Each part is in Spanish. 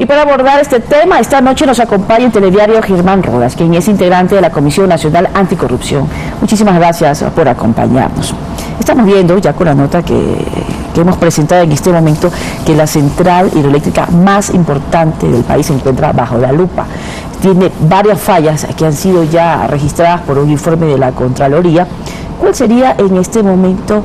Y para abordar este tema, esta noche nos acompaña el telediario Germán Rodas, quien es integrante de la Comisión Nacional Anticorrupción. Muchísimas gracias por acompañarnos. Estamos viendo, ya con la nota que hemos presentado en este momento, que la central hidroeléctrica más importante del país se encuentra bajo la lupa. Tiene varias fallas que han sido ya registradas por un informe de la Contraloría. ¿Cuál sería en este momento,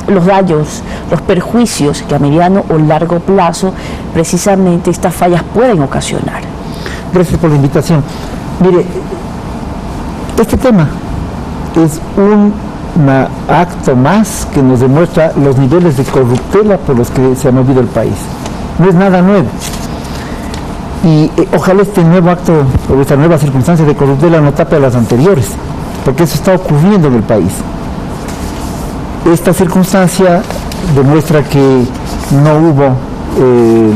los daños, los perjuicios que a mediano o largo plazo precisamente estas fallas pueden ocasionar? Gracias por la invitación. Mire, este tema es un acto más que nos demuestra los niveles de corruptela por los que se ha movido el país. No es nada nuevo. Y ojalá este nuevo acto o esta nueva circunstancia de corruptela no tape a las anteriores, porque eso está ocurriendo en el país. Esta circunstancia demuestra que no hubo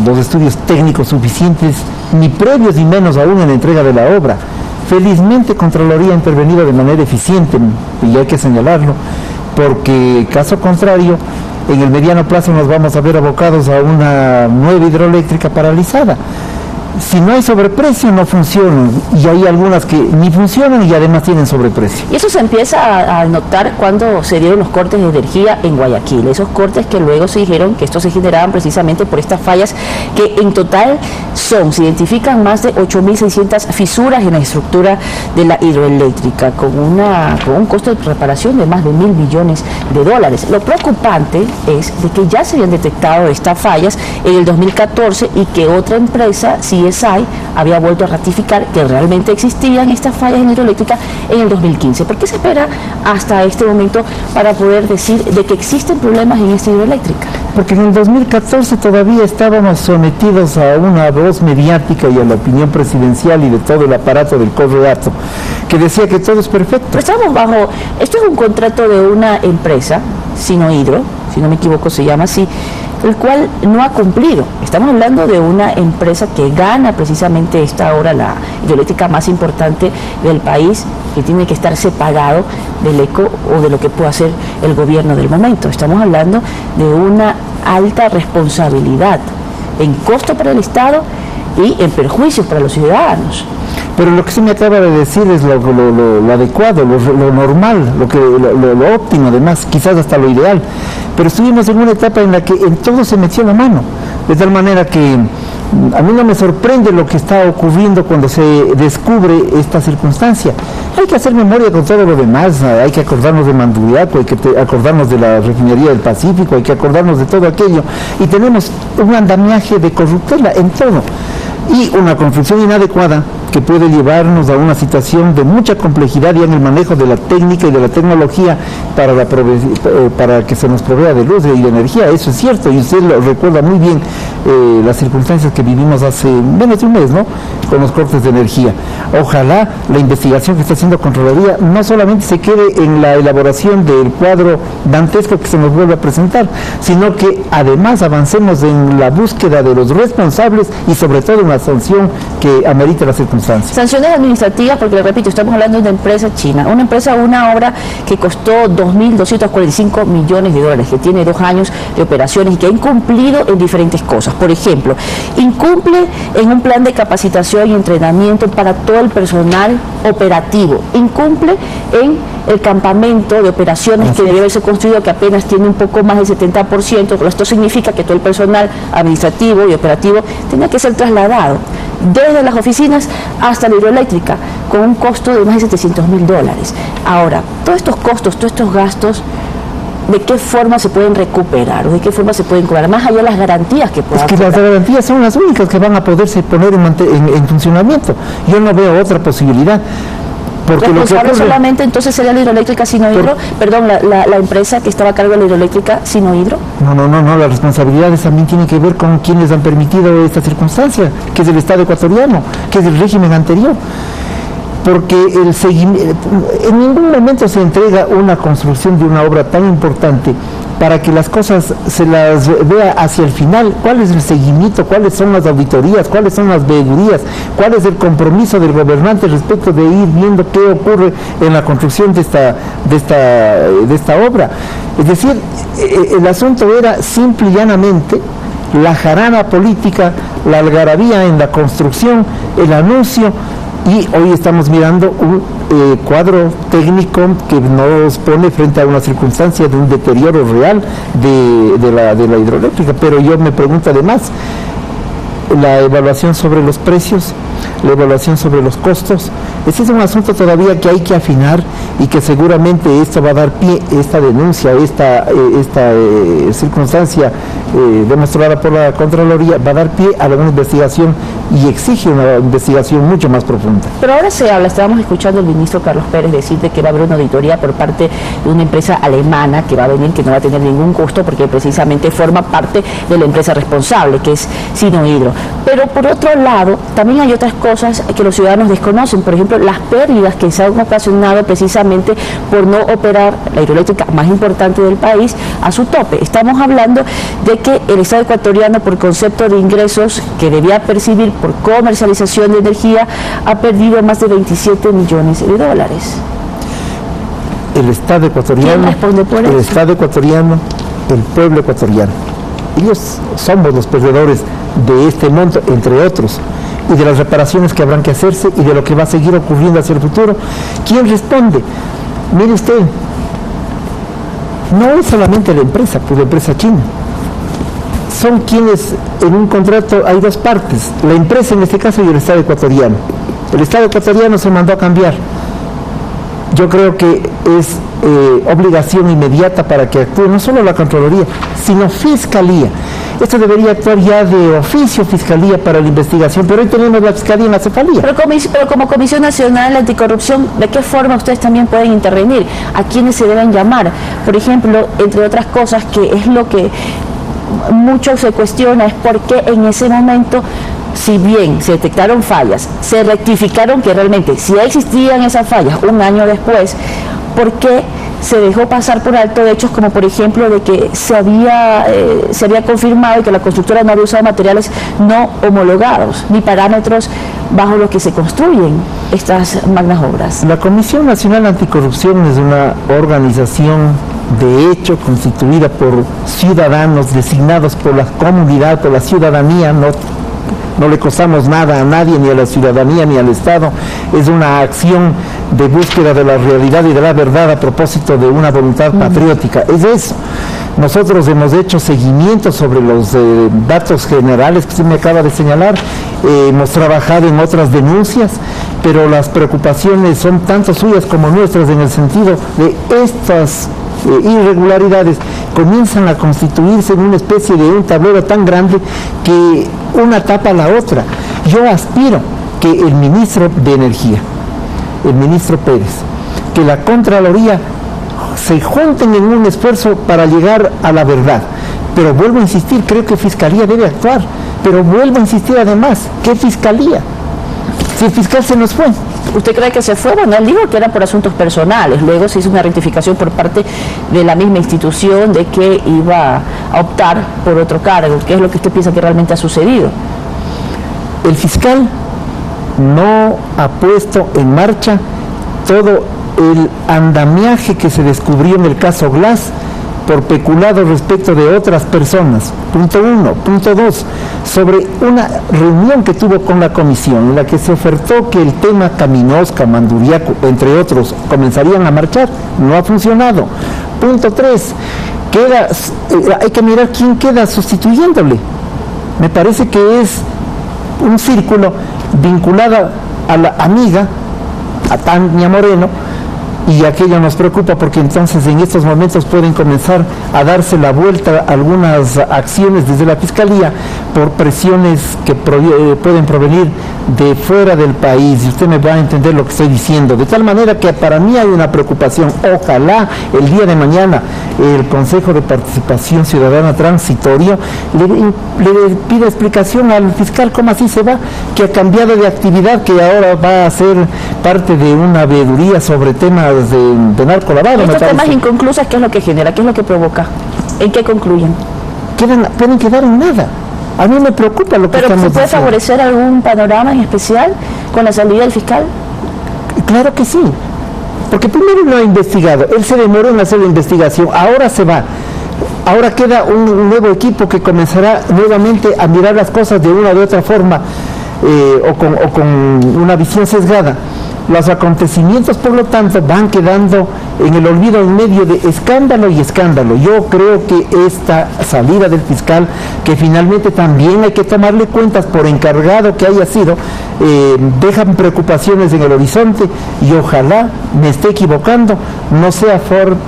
los estudios técnicos suficientes, ni previos ni menos aún en la entrega de la obra. Felizmente Contraloría ha intervenido de manera eficiente, y hay que señalarlo, porque caso contrario, en el mediano plazo nos vamos a ver abocados a una nueva hidroeléctrica paralizada. Si no hay sobreprecio, no funcionan, y hay algunas que ni funcionan y además tienen sobreprecio. Y eso se empieza a notar cuando se dieron los cortes de energía en Guayaquil, esos cortes que luego se dijeron que estos se generaban precisamente por estas fallas, que en total se identifican más de 8.600 fisuras en la estructura de la hidroeléctrica, con un costo de reparación de más de $1.000 millones. Lo preocupante es de que ya se habían detectado estas fallas en el 2014 y que otra empresa, CSI, había vuelto a ratificar que realmente existían estas fallas en hidroeléctrica en el 2015. ¿Por qué se espera hasta este momento para poder decir de que existen problemas en esta hidroeléctrica? Porque en el 2014 todavía estábamos sometidos a una voz mediática y a la opinión presidencial y de todo el aparato del Correato, que decía que todo es perfecto. Pero estamos bajo, esto es un contrato de una empresa, Sinohidro, si no me equivoco se llama así, el cual no ha cumplido. Estamos hablando de una empresa que gana precisamente esta hora la hidroeléctrica más importante del país, que tiene que estarse pagado del eco o de lo que pueda hacer el gobierno del momento. Estamos hablando de una alta responsabilidad en costo para el Estado y en perjuicios para los ciudadanos. Pero lo que se me acaba de decir es lo adecuado, lo normal, lo óptimo, además, quizás hasta lo ideal. Pero estuvimos en una etapa en la que en todo se metió la mano, de tal manera que a mí no me sorprende lo que está ocurriendo cuando se descubre esta circunstancia. Hay que hacer memoria con todo lo demás, hay que acordarnos de Manduriaco, hay que acordarnos de la refinería del Pacífico, hay que acordarnos de todo aquello. Y tenemos un andamiaje de corruptela en todo. Y una construcción inadecuada que puede llevarnos a una situación de mucha complejidad ya en el manejo de la técnica y de la tecnología para que se nos provea de luz y de energía. Eso es cierto, y usted lo recuerda muy bien las circunstancias que vivimos hace menos de un mes, ¿no?, con los cortes de energía. Ojalá la investigación que está haciendo Contraloría no solamente se quede en la elaboración del cuadro dantesco que se nos vuelve a presentar, sino que además avancemos en la búsqueda de los responsables y sobre todo una sanción que amerite las circunstancias. Sanciones administrativas, porque le repito, estamos hablando de una empresa china, una obra que costó $2.245 millones, que tiene 2 años de operaciones y que ha incumplido en diferentes cosas. Por ejemplo, incumple en un plan de capacitación y entrenamiento para todo el personal operativo, incumple en el campamento de operaciones que debe haberse construido, que apenas tiene un poco más del 70%, esto significa que todo el personal administrativo y operativo tenía que ser trasladado desde las oficinas hasta la hidroeléctrica, con un costo de más de $700.000. Ahora, todos estos costos, todos estos gastos, ¿de qué forma se pueden recuperar o de qué forma se pueden cobrar? Más allá de las garantías que puedan. Es que las garantías son las únicas que van a poderse poner en funcionamiento. Yo no veo otra posibilidad. Porque responsable solamente entonces sería la hidroeléctrica Sinohidro, la empresa que estaba a cargo de la hidroeléctrica Sinohidro. No, las responsabilidades también tienen que ver con quienes han permitido esta circunstancia, que es el Estado ecuatoriano, que es el régimen anterior. Porque en ningún momento se entrega una construcción de una obra tan importante para que las cosas se las vea hacia el final. ¿Cuál es el seguimiento? ¿Cuáles son las auditorías? ¿Cuáles son las veedurías? ¿Cuál es el compromiso del gobernante respecto de ir viendo qué ocurre en la construcción de esta obra? Es decir, el asunto era simple y llanamente la jarana política, la algarabía en la construcción, el anuncio, y hoy estamos mirando un cuadro técnico que nos pone frente a una circunstancia de un deterioro real de la hidroeléctrica. Pero yo me pregunto además, la evaluación sobre los precios, la evaluación sobre los costos, ese es un asunto todavía que hay que afinar y que seguramente esto va a dar pie, esta denuncia, esta circunstancia demostrada por la Contraloría, va a dar pie a una investigación y exige una investigación mucho más profunda. Pero ahora se habla, estábamos escuchando al ministro Carlos Pérez decir de que va a haber una auditoría por parte de una empresa alemana que va a venir, que no va a tener ningún costo porque precisamente forma parte de la empresa responsable, que es Sinohydro. Pero por otro lado, también hay otras cosas que los ciudadanos desconocen, por ejemplo, las pérdidas que se han ocasionado precisamente por no operar la hidroeléctrica más importante del país a su tope. Estamos hablando de que el Estado ecuatoriano, por concepto de ingresos que debía percibir por comercialización de energía, ha perdido más de 27 millones de dólares. El Estado ecuatoriano, ¿quién responde por eso? El Estado ecuatoriano, el pueblo ecuatoriano. Ellos somos los perdedores de este monto, entre otros, y de las reparaciones que habrán que hacerse y de lo que va a seguir ocurriendo hacia el futuro. ¿Quién responde? Mire usted, no es solamente la empresa, pues la empresa china. Son quienes en un contrato hay dos partes, la empresa en este caso y el Estado ecuatoriano. El Estado ecuatoriano se mandó a cambiar. Yo creo que es obligación inmediata para que actúe no solo la Contraloría, sino Fiscalía. Esto debería actuar ya de oficio Fiscalía para la investigación, pero hoy tenemos la Fiscalía en la Cefalía. Pero como Comisión Nacional Anticorrupción, ¿de qué forma ustedes también pueden intervenir? ¿A quiénes se deben llamar? Por ejemplo, entre otras cosas, que es lo que mucho se cuestiona, es por qué en ese momento, si bien se detectaron fallas, se rectificaron que realmente si existían esas fallas un año después, ¿por qué se dejó pasar por alto hechos como por ejemplo de que se había confirmado y que la constructora no había usado materiales no homologados ni parámetros bajo los que se construyen estas magnas obras? La Comisión Nacional Anticorrupción es una organización de hecho constituida por ciudadanos designados por la comunidad, por la ciudadanía. No le costamos nada a nadie, ni a la ciudadanía, ni al Estado. Es una acción de búsqueda de la realidad y de la verdad a propósito de una voluntad patriótica. Es eso. Nosotros hemos hecho seguimiento sobre los datos generales que usted me acaba de señalar. Hemos trabajado en otras denuncias, pero las preocupaciones son tanto suyas como nuestras en el sentido de estas irregularidades comienzan a constituirse en una especie de un tablero tan grande que una tapa la otra. Yo aspiro que el ministro de Energía, el ministro Pérez, que la Contraloría se junten en un esfuerzo para llegar a la verdad. Pero vuelvo a insistir, creo que Fiscalía debe actuar, pero vuelvo a insistir además, ¿qué Fiscalía? Si el fiscal se nos fue. ¿Usted cree que se fue? Bueno, él dijo que era por asuntos personales. Luego se hizo una rectificación por parte de la misma institución de que iba a optar por otro cargo. ¿Qué es lo que usted piensa que realmente ha sucedido? El fiscal no ha puesto en marcha todo el andamiaje que se descubrió en el caso Glass por peculado respecto de otras personas. Punto 1. Punto 2. Sobre una reunión que tuvo con la comisión en la que se ofertó que el tema Caminosca, Manduriaco, entre otros, comenzarían a marchar. No ha funcionado. Punto 3. Hay que mirar quién queda sustituyéndole. Me parece que es un círculo vinculado a la amiga, a Tania Moreno, y aquello nos preocupa porque entonces en estos momentos pueden comenzar a darse la vuelta algunas acciones desde la Fiscalía por presiones que pueden provenir de fuera del país, y usted me va a entender lo que estoy diciendo, de tal manera que para mí hay una preocupación. Ojalá el día de mañana el Consejo de Participación Ciudadana Transitorio le pida explicación al fiscal cómo así se va, que ha cambiado de actividad, que ahora va a ser parte de una veeduría sobre temas de narcolavado. Estos temas inconclusas, ¿qué es lo que genera? ¿Qué es lo que provoca? ¿En qué concluyen? Pueden quedar en nada. A mí me preocupa lo que estamos diciendo. ¿Pero se puede favorecer algún panorama en especial con la salida del fiscal? Claro que sí. Porque primero no ha investigado. Él se demoró en hacer la investigación. Ahora se va. Ahora queda un nuevo equipo que comenzará nuevamente a mirar las cosas de una u otra forma o con una visión sesgada. Los acontecimientos, por lo tanto, van quedando en el olvido en medio de escándalo y escándalo. Yo creo que esta salida del fiscal, que finalmente también hay que tomarle cuentas por encargado que haya sido, dejan preocupaciones en el horizonte y ojalá me esté equivocando, no sea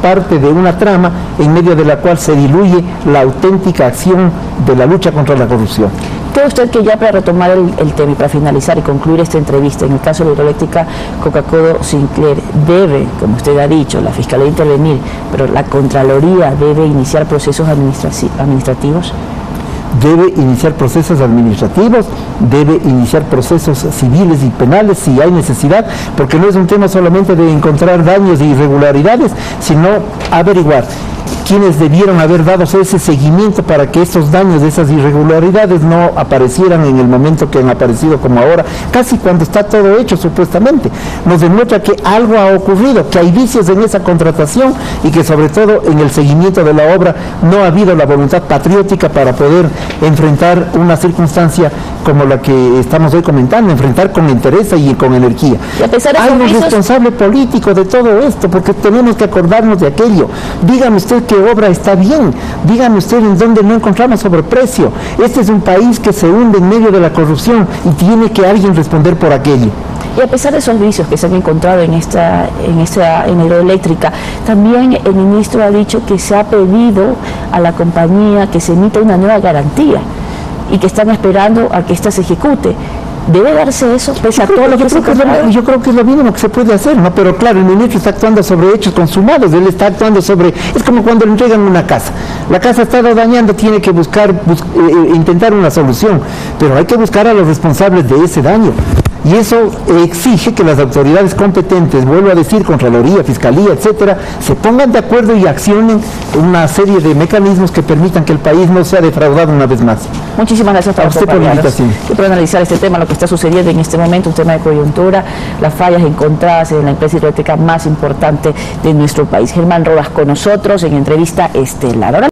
parte de una trama en medio de la cual se diluye la auténtica acción de la lucha contra la corrupción. ¿Cree usted que ya para retomar el tema y para finalizar y concluir esta entrevista, en el caso de la hidroeléctrica Coca-Codo-Sinclair, debe, como usted ha dicho, la Fiscalía intervenir, pero la Contraloría debe iniciar procesos administrativos? Debe iniciar procesos administrativos, debe iniciar procesos civiles y penales si hay necesidad, porque no es un tema solamente de encontrar daños e irregularidades, sino averiguar quienes debieron haber dado ese seguimiento para que estos daños, esas irregularidades no aparecieran en el momento que han aparecido como ahora, casi cuando está todo hecho supuestamente. Nos demuestra que algo ha ocurrido, que hay vicios en esa contratación y que sobre todo en el seguimiento de la obra no ha habido la voluntad patriótica para poder enfrentar una circunstancia como la que estamos hoy comentando, enfrentar con interés y con energía. Hay un responsable político de todo esto, porque tenemos que acordarnos de aquello. Dígame usted qué obra está bien, dígame usted en dónde no encontramos sobreprecio. Este es un país que se hunde en medio de la corrupción y tiene que alguien responder por aquello. Y a pesar de esos vicios que se han encontrado en hidroeléctrica, también el ministro ha dicho que se ha pedido a la compañía que se emita una nueva garantía y que están esperando a que ésta se ejecute. ¿Debe darse eso pese a todo lo que se ha? Yo creo que es lo mínimo que se puede hacer, ¿no? Pero claro, el ministro está actuando sobre hechos consumados, él está actuando sobre... Es como cuando le entregan una casa. La casa ha estado dañando, tiene que intentar una solución, pero hay que buscar a los responsables de ese daño. Y eso exige que las autoridades competentes, vuelvo a decir, Contraloría, Fiscalía, etcétera, se pongan de acuerdo y accionen una serie de mecanismos que permitan que el país no sea defraudado una vez más. Muchísimas gracias por acompañarnos y por analizar este tema, lo que está sucediendo en este momento, un tema de coyuntura, las fallas encontradas en la empresa hidroeléctrica más importante de nuestro país. Germán Rodas con nosotros en entrevista estelar. Ahora